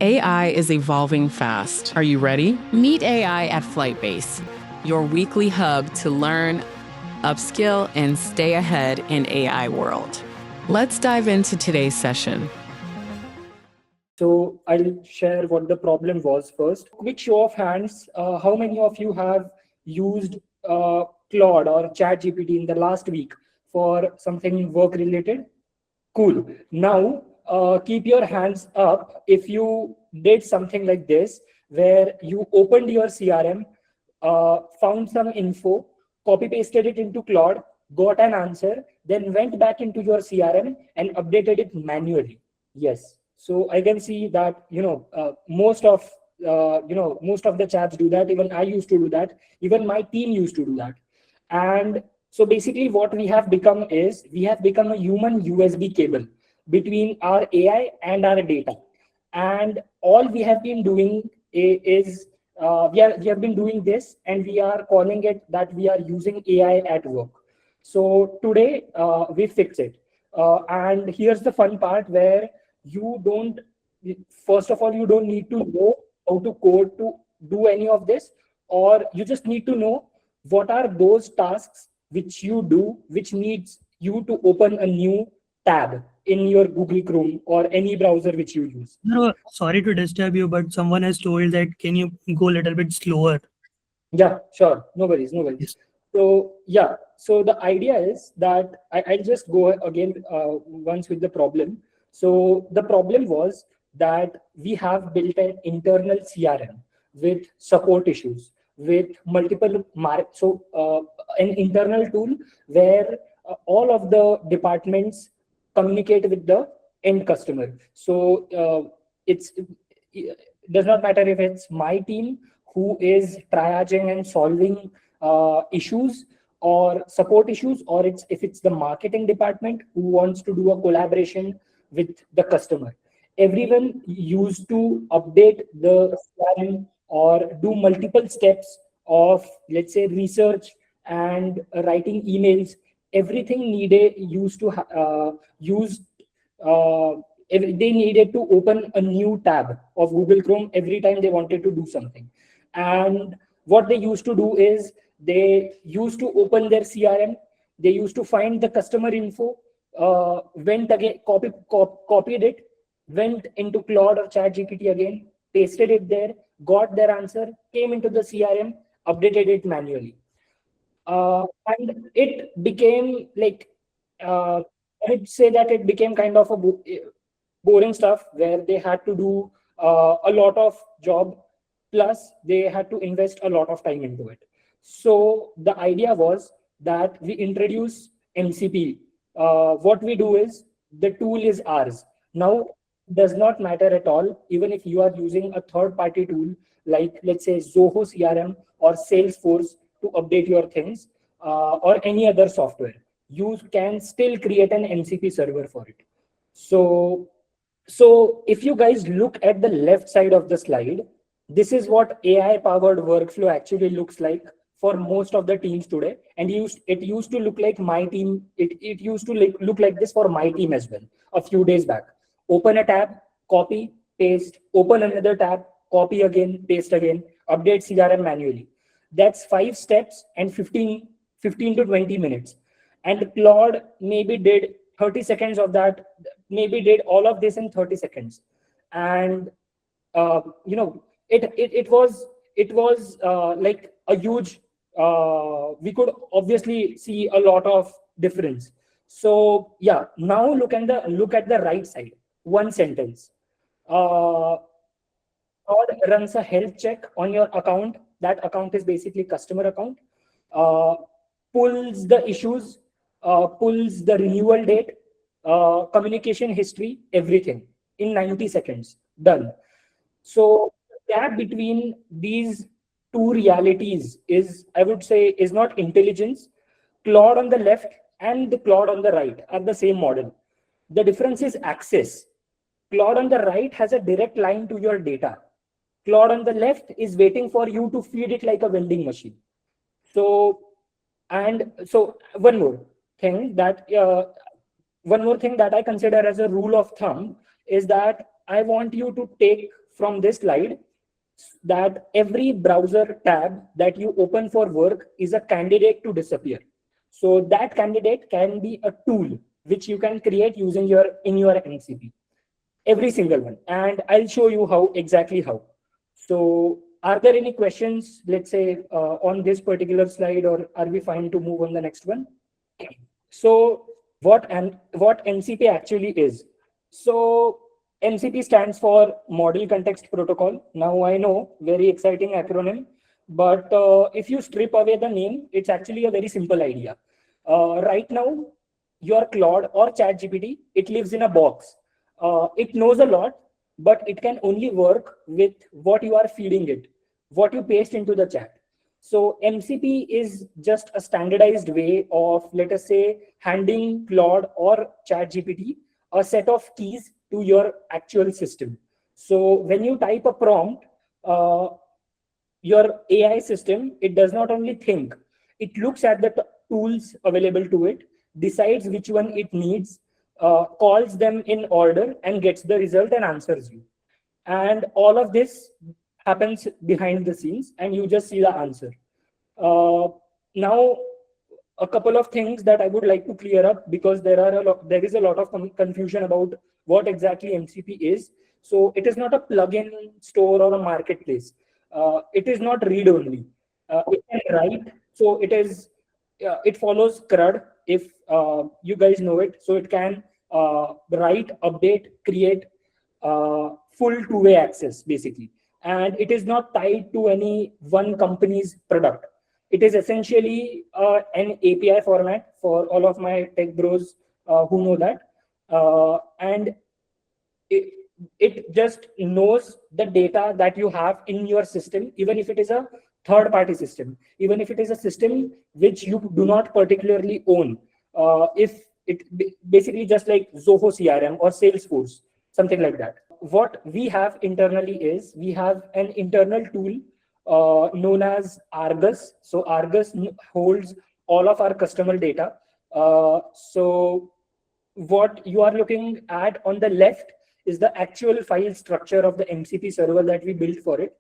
AI is evolving fast. Are you ready? Meet AI at Flightbase, your weekly hub to learn, upskill, and stay ahead in AI world. Let's dive into today's session. So I'll share what the problem was first. Quick show of hands, how many of you have used Claude or ChatGPT in the last week for something work related? Cool. Now, keep your hands up if you did something like this, where you opened your CRM, found some info, copy pasted it into Claude, got an answer, then went back into your CRM and updated it manually. Yes. So I can see that most of the chats do that. Even I used to do that. Even my team used to do that. And so basically what we have become is we have become a human USB cable between our AI and our data. And all we have been doing is we have been doing this, and we are calling it that we are using AI at work. So today we fix it. And here's the fun part where you don't, first of all, you don't need to know how to code to do any of this, or you just need to know what are those tasks which you do, which needs you to open a new tab in your Google Chrome or any browser which you use. No, sorry to disturb you, but someone has told that can you go a little bit slower? Yeah, sure. No worries, no worries. Yes. So yeah, so the idea is that I'll just go again once with the problem. So the problem was that we have built an internal CRM with support issues, with multiple an internal tool where all of the departments communicate with the end customer. So it does not matter if it's my team who is triaging and solving issues or support issues, or if it's the marketing department who wants to do a collaboration with the customer. Everyone used to update the CRM or do multiple steps of, let's say, research and writing emails. Everything needed used to use they needed to open a new tab of Google Chrome every time they wanted to do something. And what they used to do is they used to open their CRM, they used to find the customer info, went again, copied it, went into Claude or ChatGPT again, pasted it there, got their answer, came into the CRM, updated it manually. And it became like, I'd say that it became kind of a boring stuff where they had to do a lot of job, plus they had to invest a lot of time into it. So the idea was that we introduce MCP. What we do is the tool is ours. Now, does not matter at all, even if you are using a third-party tool like, let's say, Zoho CRM or Salesforce to update your things, or any other software. You can still create an MCP server for it. So if you guys look at the left side of the slide, this is what AI-powered workflow actually looks like for most of the teams today. And it used to look like my team. It used to look like this for my team as well a few days back. Open a tab, copy, paste, open another tab, copy again, paste again, update CRM manually. That's 5 steps and 15 to 20 minutes. And Claude maybe did 30 seconds of that, maybe did all of this in 30 seconds. And it was like a huge, we could obviously see a lot of difference. So yeah, now look at the right side. One sentence. Claude runs a health check on your account. That account is basically customer account. Pulls the issues, pulls the renewal date, communication history, everything in 90 seconds. Done. So the gap between these two realities is, I would say, is not intelligence. Claude on the left and the Claude on the right are the same model. The difference is access. Claude on the right has a direct line to your data. Claude on the left is waiting for you to feed it like a vending machine. So, and so one more thing that I consider as a rule of thumb is that I want you to take from this slide that every browser tab that you open for work is a candidate to disappear. So that candidate can be a tool which you can create using your MCP, every single one. And I'll show you how exactly how. So are there any questions, let's say, on this particular slide, or are we fine to move on the next one? So what MCP actually is. So MCP stands for Model Context Protocol. Now I know, very exciting acronym, but if you strip away the name, it's actually a very simple idea. Right now, your Claude or ChatGPT, it lives in a box. It knows a lot, but it can only work with what you are feeding it, what you paste into the chat. So MCP is just a standardized way of, let us say, handing Claude or ChatGPT a set of keys to your actual system. So when you type a prompt, your AI system, it does not only think, it looks at the tools available to it, decides which one it needs, calls them in order, and gets the result and answers you. And all of this happens behind the scenes, and you just see the answer. Now, a couple of things that I would like to clear up, because there is a lot of confusion about what exactly MCP is. So it is not a plugin store or a marketplace. It is not read only. It can write. So it follows CRUD, if you guys know it. So it can write, update, create, full two-way access basically. And it is not tied to any one company's product. It is essentially an API format for all of my tech bros who know that. And it just knows the data that you have in your system, even if it is a third-party system, even if it is a system which you do not particularly own. If it basically just like Zoho CRM or Salesforce, something like that. What we have internally is we have an internal tool known as Argus. So Argus holds all of our customer data. So what you are looking at on the left is the actual file structure of the MCP server that we built for it.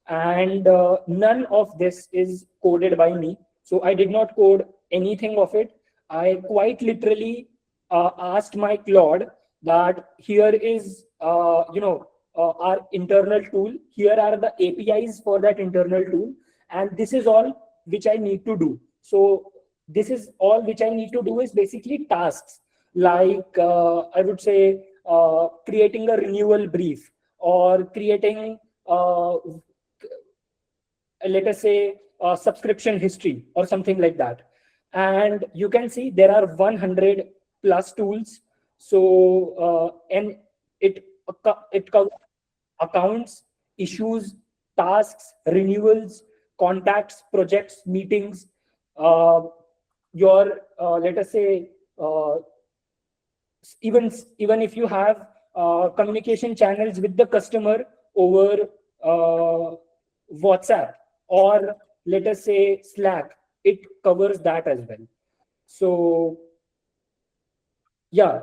And none of this is coded by me. So I did not code anything of it. I quite literally asked my Claude that here is, our internal tool. Here are the APIs for that internal tool. And this is all which I need to do. So this is all which I need to do is basically tasks like, I would say, creating a renewal brief, or creating, let us say, subscription history or something like that. And you can see there are 100 plus tools. So and it covers accounts, issues, tasks, renewals, contacts, projects, meetings, your let us say, even if you have communication channels with the customer over WhatsApp, or let us say Slack, it covers that as well. So yeah,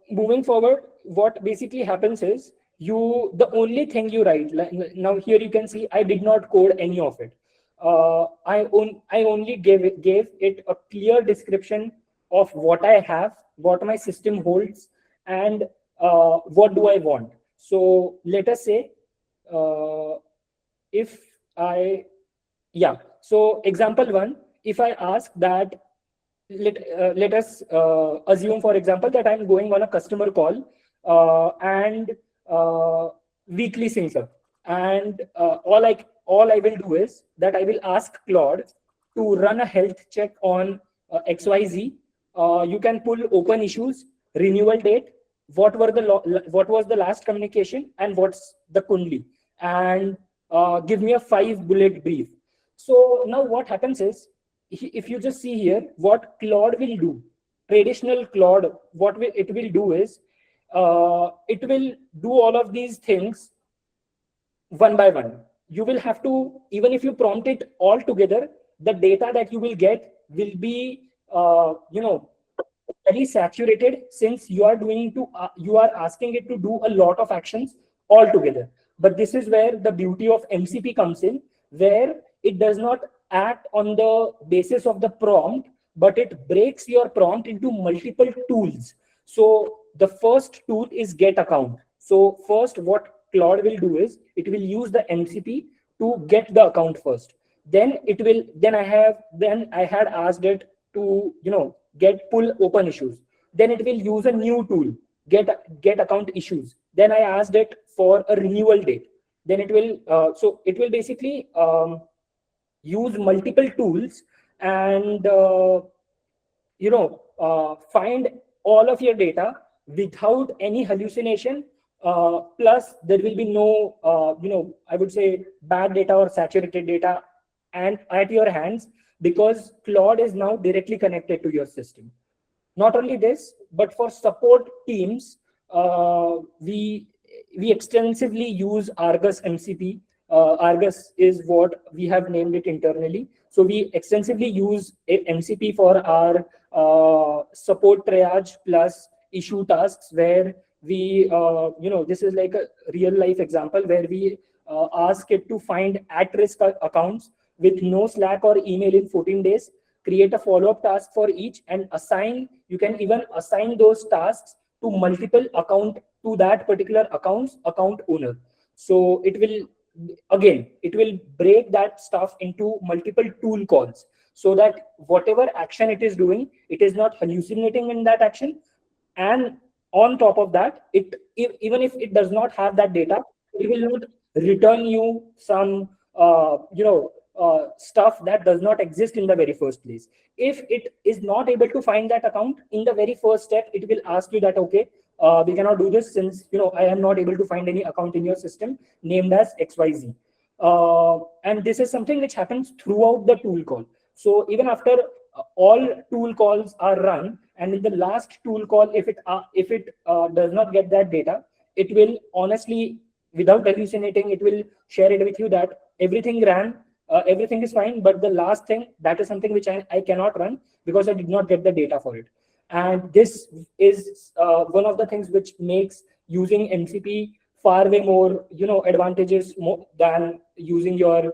moving forward, what basically happens is the only thing you write, now here you can see I did not code any of it. I only gave it a clear description of what I have, what my system holds, and what do I want. So let us say, so example one, if I ask that, let us assume, for example, that I'm going on a customer call and weekly syncs up, and all I will do is that I will ask Claude to run a health check on XYZ. You can pull open issues, renewal date, what was the last communication, and what's the Kundli, and give me a 5-bullet brief. So now what happens is, if you just see here, what Claude will do, traditional Claude, it will do is, it will do all of these things one by one. You will have to, even if you prompt it all together, the data that you will get will be, very saturated, since you are asking it to do a lot of actions all together. But this is where the beauty of MCP comes in, where it does not act on the basis of the prompt, but it breaks your prompt into multiple tools. So the first tool is get account. So first what Claude will do is it will use the MCP to get the account first. Then it will, then I had asked it to, get pull open issues. Then it will use a new tool, get account issues. Then I asked it for a renewal date. Then it will, so it will basically use multiple tools and, find all of your data without any hallucination. Plus there will be no, I would say bad data or saturated data and at your hands, because Claude is now directly connected to your system. Not only this, but for support teams, we extensively use Argus MCP. Argus is what we have named it internally. So we extensively use MCP for our support triage plus issue tasks, where we, this is like a real life example where we ask it to find at-risk accounts with no Slack or email in 14 days, create a follow-up task for each, and you can even assign those tasks to multiple account, to that particular account owner. So it will break that stuff into multiple tool calls, so that whatever action it is doing, it is not hallucinating in that action. And on top of that, even if it does not have that data, it will not return you some stuff that does not exist in the very first place. If it is not able to find that account in the very first step, it will ask you that, okay, we cannot do this since I am not able to find any account in your system named as XYZ. And this is something which happens throughout the tool call. So even after all tool calls are run, and in the last tool call, if it does not get that data, it will honestly, without hallucinating, it will share it with you that everything ran, everything is fine, but the last thing, that is something which I cannot run because I did not get the data for it. And this is one of the things which makes using MCP far way more advantageous than using your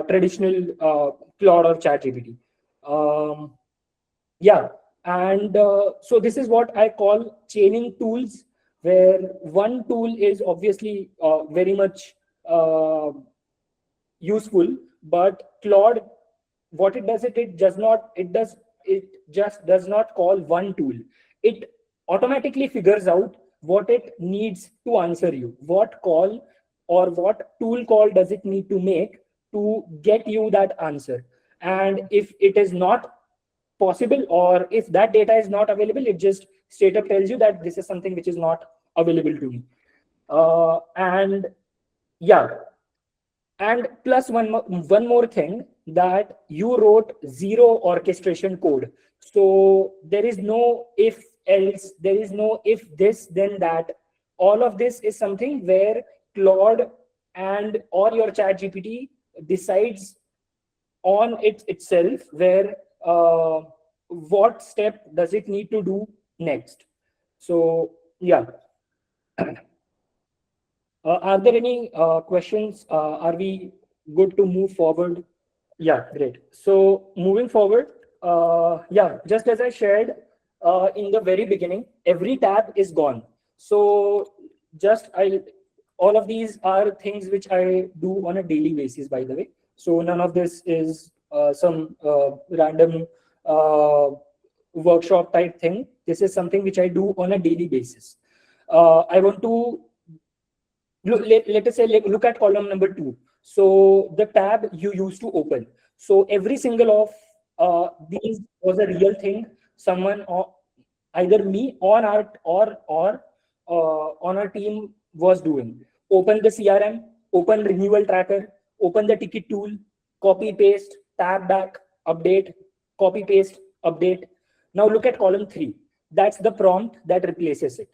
traditional Claude or ChatGPT. Yeah, and so this is what I call chaining tools, where one tool is obviously very much useful, but Claude, what it does, it just does not call one tool. It automatically figures out what it needs to answer you, what call or what tool call does it need to make to get you that answer. And if it is not possible, or if that data is not available, it just straight up tells you that this is something which is not available to me. And yeah, and plus one more thing, that you wrote zero orchestration code. So there is no if else, there is no if this then that. All of this is something where Claude and or your ChatGPT decides on itself, where what step does it need to do next. So yeah. Are there any questions? Are we good to move forward? Yeah, great. So moving forward, yeah, just as I shared in the very beginning, every tab is gone. So all of these are things which I do on a daily basis, by the way. So none of this is some random workshop type thing. This is something which I do on a daily basis. I want to let us say, look at column number 2. So the tab you used to open. So every single of these was a real thing. Someone, either me on our team, was doing. Open the CRM, open renewal tracker, open the ticket tool, copy paste, tab back, update, copy paste, update. Now look at column 3. That's the prompt that replaces it.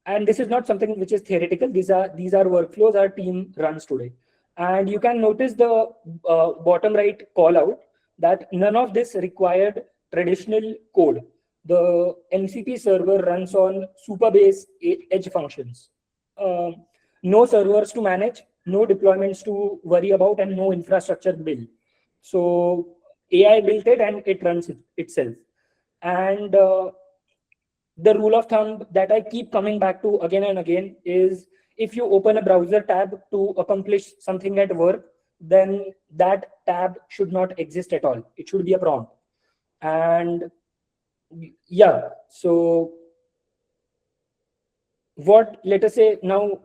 And this is not something which is theoretical. These are workflows our team runs today. And you can notice the bottom right call out that none of this required traditional code. The MCP server runs on Supabase edge functions. no servers to manage, no deployments to worry about, and no infrastructure bill. So AI built it and it runs itself. And the rule of thumb that I keep coming back to again and again is, if you open a browser tab to accomplish something at work, then that tab should not exist at all. It should be a prompt. And yeah, so what, let us say now,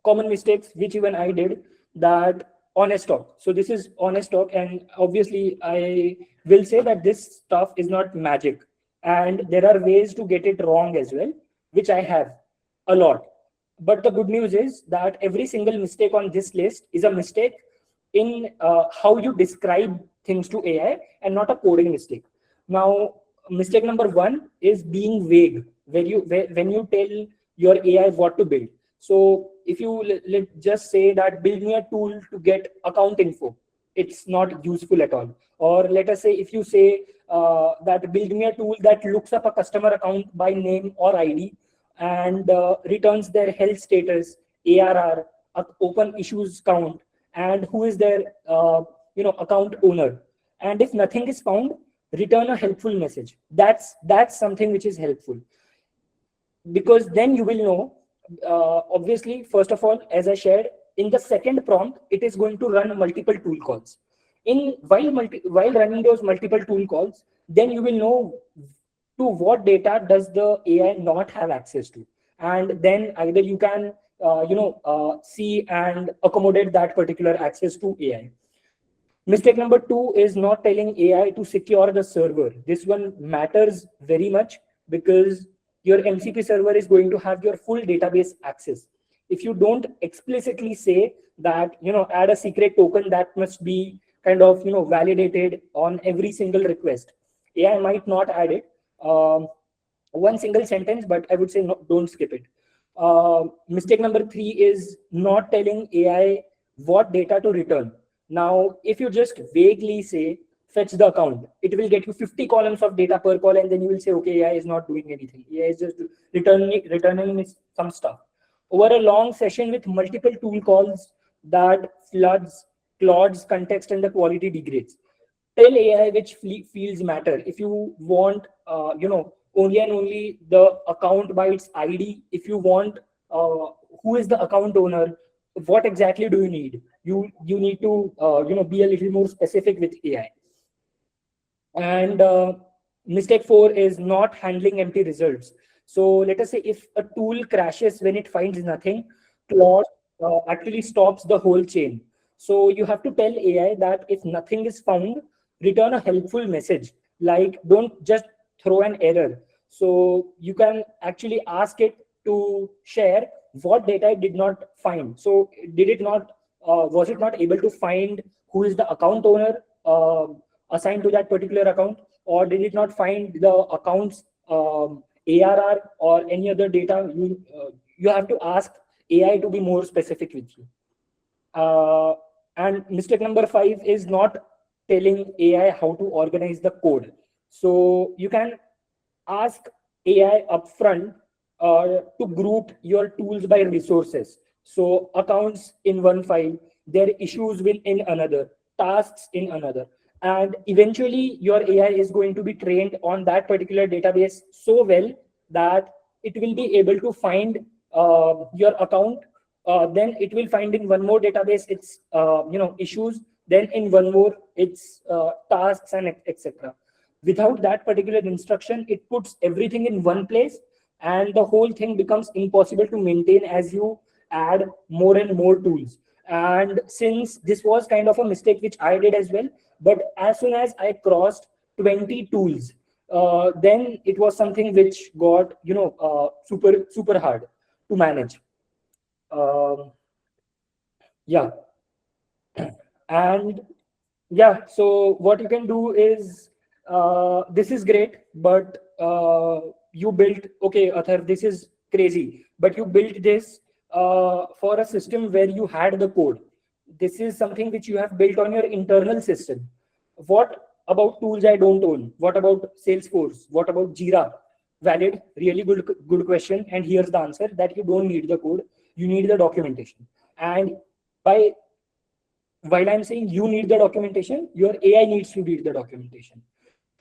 common mistakes which even I did, that honest talk. So this is honest talk, and obviously I will say that this stuff is not magic, and there are ways to get it wrong as well, which I have a lot. But the good news is that every single mistake on this list is a mistake in how you describe things to AI, and not a coding mistake. Now, mistake number one is being vague. When you tell your AI what to build. So if you let just say that build me a tool to get account info, it's not useful at all. Or let us say, if you say that build me a tool that looks up a customer account by name or ID and returns their health status, ARR, open issues count, and who is their account owner. And if nothing is found, return a helpful message. That's something which is helpful, because then you will know, obviously, first of all, as I shared, in the second prompt, it is going to run multiple tool calls. While running those multiple tool calls, then you will know to what data does the AI not have access to. And then either you can see and accommodate that particular access to AI. Mistake number two is not telling AI to secure the server. This one matters very much, because your MCP server is going to have your full database access. If you don't explicitly say that, add a secret token that must be kind of, validated on every single request, AI might not add it. One single sentence, but I would say no, don't skip it. Mistake number three is not telling AI what data to return. Now, if you just vaguely say, fetch the account, it will get you 50 columns of data per call, and then you will say, okay, AI is not doing anything. AI is just returning some stuff. Over a long session with multiple tool calls, that clods context and the quality degrades. Tell AI which fields matter. If you want, only and only the account by its ID. If you want, who is the account owner, what exactly do you need? You need to be a little more specific with AI. And mistake four is not handling empty results. So let us say if a tool crashes when it finds nothing, Claude actually stops the whole chain. So you have to tell AI that if nothing is found, return a helpful message. Like, don't just throw an error. So you can actually ask it to share what data it did not find. So was it not able to find who is the account owner assigned to that particular account, or did it not find the account's ARR or any other data? You have to ask AI to be more specific with you. And mistake number five is not telling AI how to organize the code. So you can ask AI upfront to group your tools by resources. So accounts in one file, their issues in another, tasks in another. And eventually your AI is going to be trained on that particular database so well that it will be able to find your account. Then it will find in one more database its issues. Then in one more its tasks and etc. Without that particular instruction, it puts everything in one place, and the whole thing becomes impossible to maintain as you add more and more tools. And since this was kind of a mistake which I did as well, but as soon as I crossed 20 tools, then it was something which got super hard to manage. Yeah. And yeah, so what you can do is, this is great, but you built, okay, Athar, this is crazy, but you built this for a system where you had the code. This is something which you have built on your internal system. What about tools I don't own? What about Salesforce? What about Jira? Valid, really good question. And here's the answer, that you don't need the code. you need the documentation. And while I'm saying you need the documentation, your AI needs to read the documentation.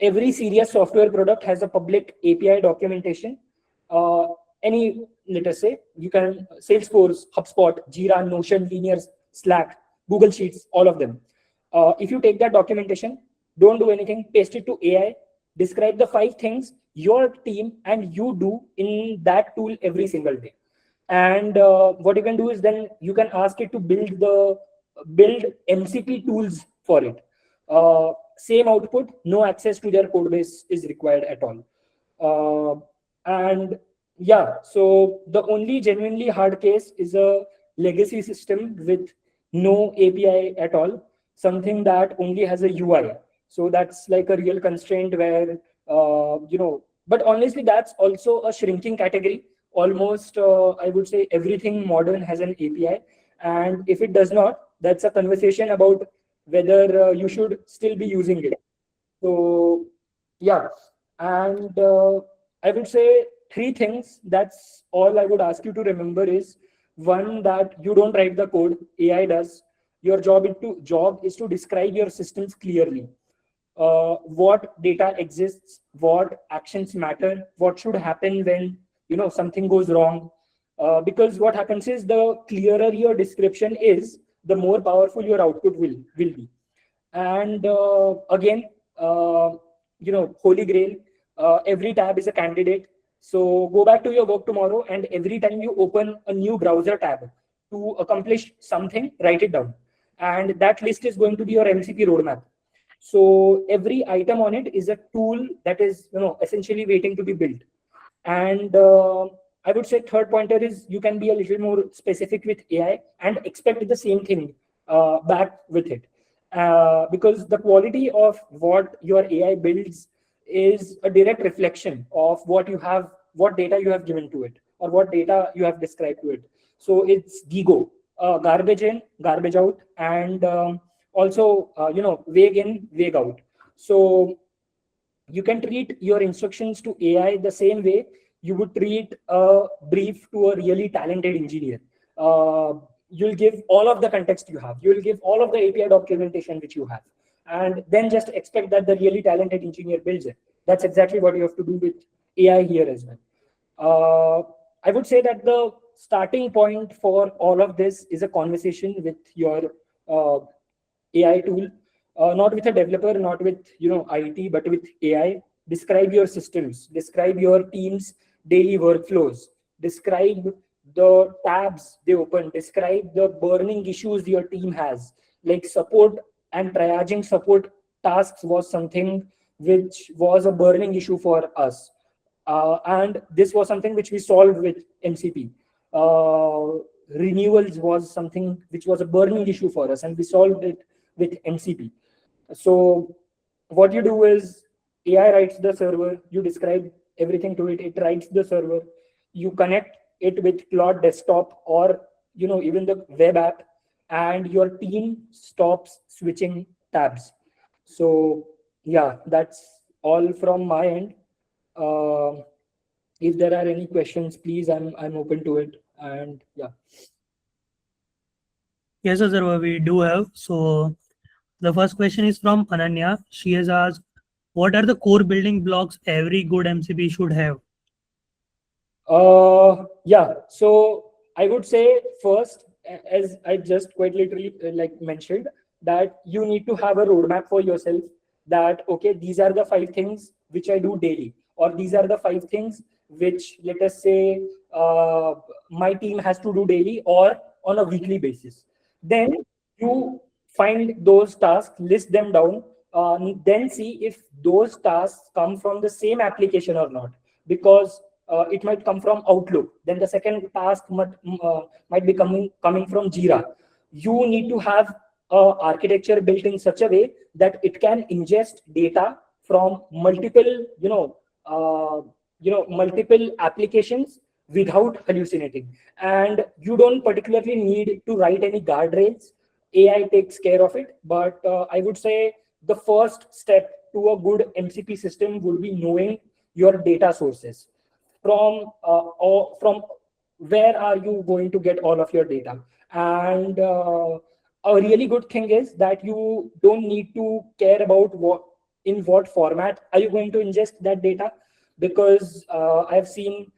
Every serious software product has a public API documentation. Let us say, you can Salesforce, HubSpot, Jira, Notion, Linear, Slack, Google Sheets, all of them. If you take that documentation, don't do anything, paste it to AI, describe the 5 things your team and you do in that tool every single day. And what you can do is then you can ask it to build MCP tools for it. Same output, no access to their code base is required at all. And yeah, so the only genuinely hard case is a legacy system with no API at all, something that only has a UI. So that's like a real constraint where, but honestly, that's also a shrinking category. Almost, I would say everything modern has an API. And if it does not, that's a conversation about whether you should still be using it. So yeah, and I would say 3 things. That's all I would ask you to remember is, one, that you don't write the code, AI does. Your job is to describe your systems clearly. What data exists, what actions matter, what should happen when something goes wrong. Because what happens is, the clearer your description is, the more powerful your output will be. And again, holy grail, every tab is a candidate. So go back to your work tomorrow, and every time you open a new browser tab to accomplish something, write it down. And that list is going to be your MCP roadmap. So every item on it is a tool that is essentially waiting to be built. And I would say third pointer is, you can be a little more specific with AI and expect the same thing back with it. Because the quality of what your AI builds is a direct reflection of what data you have given to it, or what data you have described to it. So it's GIGO, garbage in, garbage out, and also vague in, vague out. So you can treat your instructions to AI the same way you would treat a brief to a really talented engineer. You'll give all of the context you have. You'll give all of the API documentation which you have. And then just expect that the really talented engineer builds it. That's exactly what you have to do with AI here as well. I would say that the starting point for all of this is a conversation with your AI tool. Not with a developer, not with IT, but with AI. Describe your systems, describe your team's daily workflows, describe the tabs they open, describe the burning issues your team has. Like support and triaging support tasks was something which was a burning issue for us. And this was something which we solved with MCP. Renewals was something which was a burning issue for us, and we solved it with MCP. So what you do is, AI writes the server, you describe everything to it, it writes the server, you connect it with Claude desktop or even the web app, and your team stops switching tabs. So yeah, that's all from my end. If there are any questions, please, I'm open to it. And yeah. Yes, sir, we do have. So the first question is from Ananya. She has asked, what are the core building blocks every good MCP should have? Yeah, so I would say first, as I just quite literally mentioned, that you need to have a roadmap for yourself, that okay, these are the 5 things which I do daily, or these are the 5 things which, let us say, my team has to do daily or on a weekly basis. Then you find those tasks, list them down, then see if those tasks come from the same application or not. Because it might come from Outlook. Then the second task might be coming from Jira. You need to have architecture built in such a way that it can ingest data from multiple, multiple applications without hallucinating. And you don't particularly need to write any guardrails. AI takes care of it. But I would say the first step to a good MCP system would be knowing your data sources from where are you going to get all of your data? And a really good thing is that you don't need to care about in what format are you going to ingest that data, because I've seen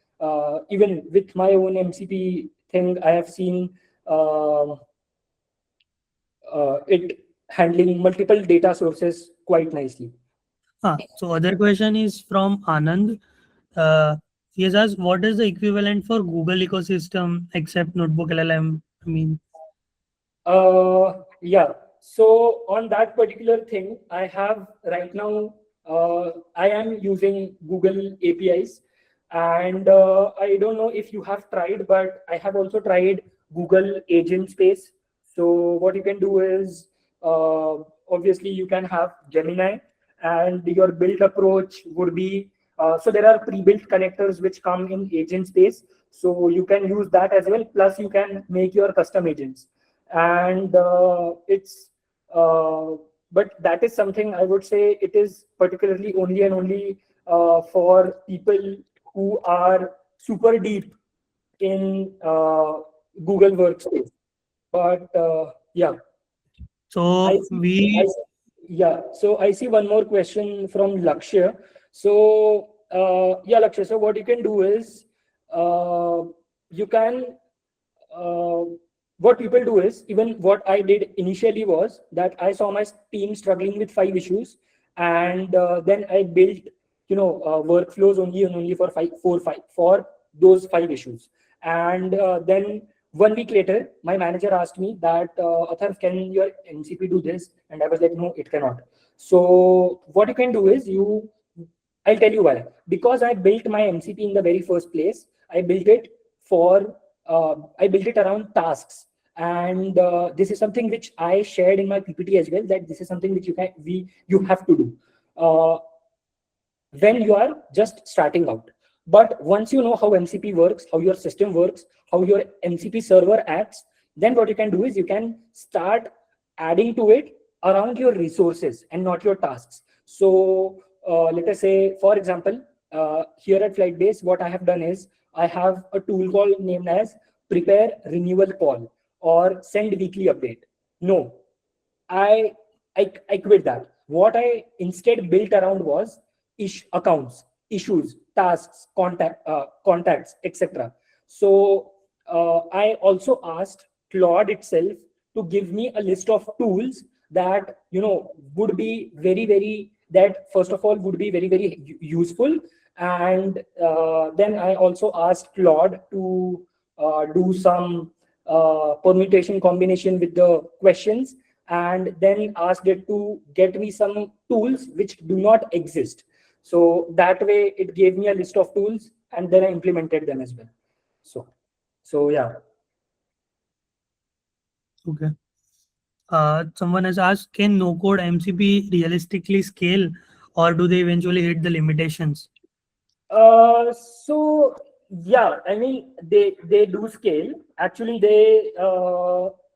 even with my own MCP thing, I have seen it handling multiple data sources quite nicely. So other question is from Anand. Uh, he has asked, what is the equivalent for Google ecosystem except Notebook LLM? I mean, Yeah. So on that particular thing, I have right now, I am using Google APIs, and I don't know if you have tried, but I have also tried Google Agent Space. So what you can do is, obviously you can have Gemini, and your build approach would be, so there are pre-built connectors which come in Agent Space. So you can use that as well. Plus you can make your custom agents, and it's but that is something I would say it is particularly only and only for people who are super deep in Google Workspace. But yeah, so we yeah. So I see one more question from Lakshya. So yeah, Lakshya. So what you can do is you can what people do is, even what I did initially was that I saw my team struggling with 5 issues, and then I built workflows only and only for for those 5 issues. And then 1 week later, my manager asked me that, Athar, can your MCP do this? And I was like, no, it cannot. So what you can do is I'll tell you why. Because I built my MCP in the very first place, I built it around tasks. And this is something which I shared in my PPT as well, that this is something which you have to do when you are just starting out. But once you know how MCP works, how your system works, how your MCP server acts, then what you can do is you can start adding to it around your resources and not your tasks. So let us say, for example, here at Flightbase, what I have done is I have a tool called named as prepare renewal call or send weekly update. No, I quit that. What I instead built around was accounts, issues, tasks, contacts, etc. So I also asked Claude itself to give me a list of tools that would be very that first of all would be very useful. And then I also asked Claude to do some permutation combination with the questions, and then asked it to get me some tools which do not exist. So that way it gave me a list of tools, and then I implemented them as well. So yeah. okay. Someone has asked, can no-code MCP realistically scale, or do they eventually hit the limitations? So yeah, I mean they do scale. Actually, they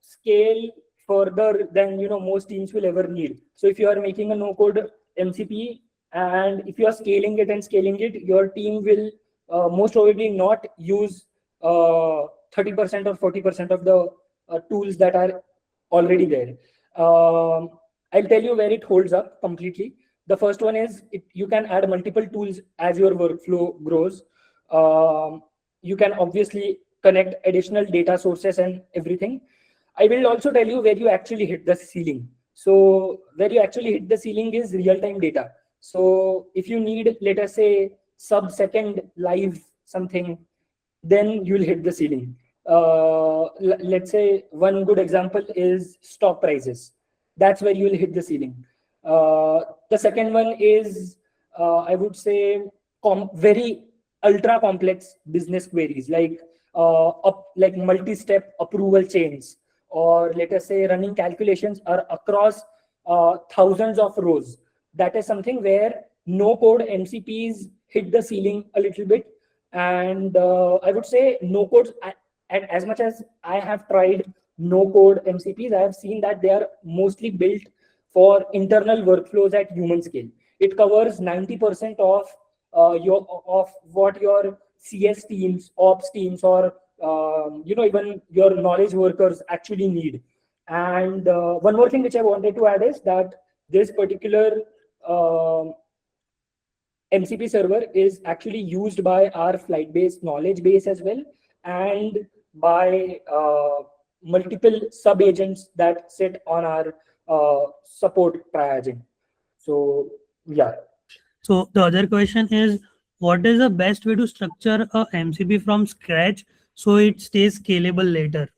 scale further than most teams will ever need. So if you are making a no-code MCP, and if you are scaling it, your team will most probably not use 30% or 40% of the tools that are already there. I'll tell you where it holds up completely. The first one is you can add multiple tools as your workflow grows. You can obviously connect additional data sources and everything. I will also tell you where you actually hit the ceiling. So where you actually hit the ceiling is real-time data. So if you need, let us say, sub-second live something, then you'll hit the ceiling. Let's say one good example is stock prices. That's where you'll hit the ceiling. The second one is, I would say, very ultra complex business queries, like multi-step approval chains, or let us say running calculations are across thousands of rows. That is something where no-code MCPs hit the ceiling a little bit. And I would say no-codes, and as much as I have tried no-code MCPs, I have seen that they are mostly built for internal workflows at human scale. It covers 90% of what your CS teams, ops teams, or even your knowledge workers actually need. And one more thing which I wanted to add is that this particular MCP server is actually used by our flight-based knowledge base as well, and by multiple sub-agents that sit on our support triaging. So yeah. So the other question is, what is the best way to structure a MCP from scratch so it stays scalable later?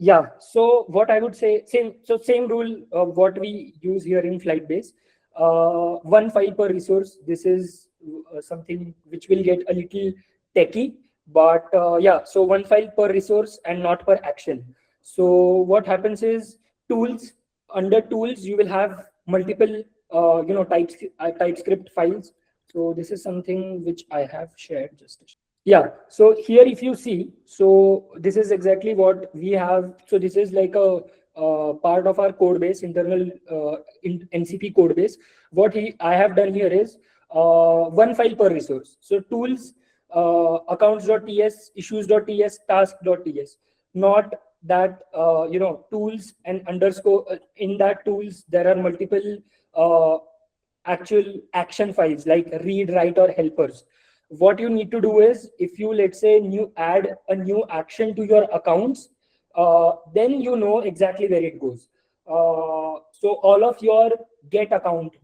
Yeah, so what I would say, same rule of what we use here in Flightbase. One file per resource. This is something which will get a little techy, but yeah, so one file per resource and not per action. So what happens is, tools, under tools you will have multiple TypeScript files. So this is something which I have shared just. Yeah, so here if you see, so this is exactly what we have. So this is like a part of our code base, internal MCP code base. What I have done here is one file per resource. So tools, accounts.ts, issues.ts, task.ts. Not that tools and underscore in that tools there are multiple actual action files like read, write, or helpers. What you need to do is, if you, let's say, add a new action to your accounts, then you know exactly where it goes. So all of your get account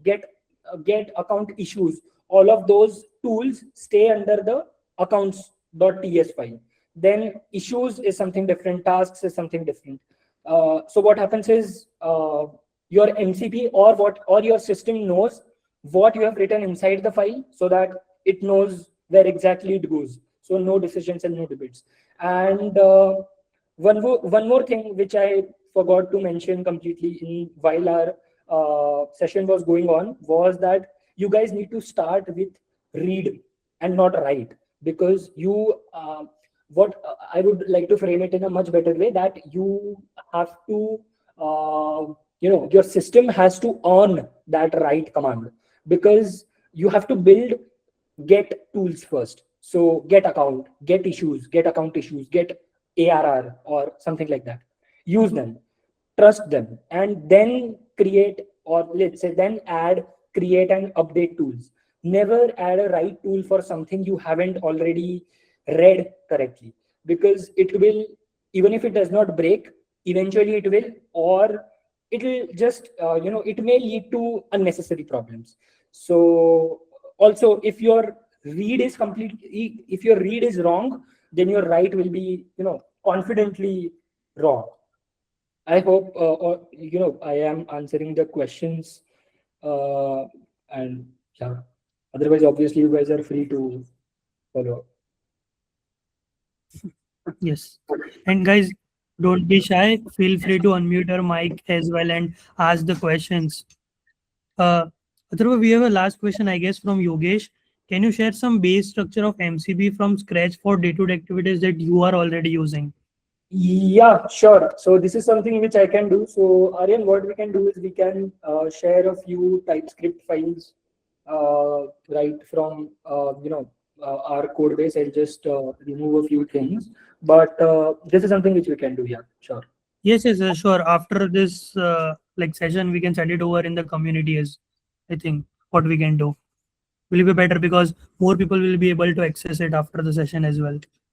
issues, all of those tools stay under the accounts.ts file. Then issues is something different, tasks is something different. So what happens is, your MCP or your system knows what you have written inside the file, so that it knows where exactly it goes. So no decisions and no debates. And one more thing which I forgot to mention completely while our session was going on, was that you guys need to start with read and not write, because what I would like to frame it in a much better way, that you have to your system has to earn that write command, because you have to build get tools first. So get account, get issues, get account issues, get ARR or something like that. Use them, trust them, and then create, or let's say then add, create and update tools. Never add a write tool for something you haven't already read correctly, because it will, even if it does not break, eventually it will, or it will just it may lead to unnecessary problems. So also, if your read is if your read is wrong, then your write will be confidently wrong. I hope I am answering the questions, and yeah, otherwise obviously you guys are free to follow up. Yes. And guys, don't be shy. Feel free to unmute your mic as well and ask the questions. Atharva, we have a last question, I guess, from Yogesh. Can you share some base structure of MCP from scratch for day-to-day activities that you are already using? Yeah, sure. So this is something which I can do. So Aryan, what we can do is we can share a few TypeScript files right from our code base. I'll just remove a few things, but this is something which we can do. Yeah, sure. Yes, sure. After this session, we can send it over in the community as I think what we can do will be better, because more people will be able to access it after the session as well.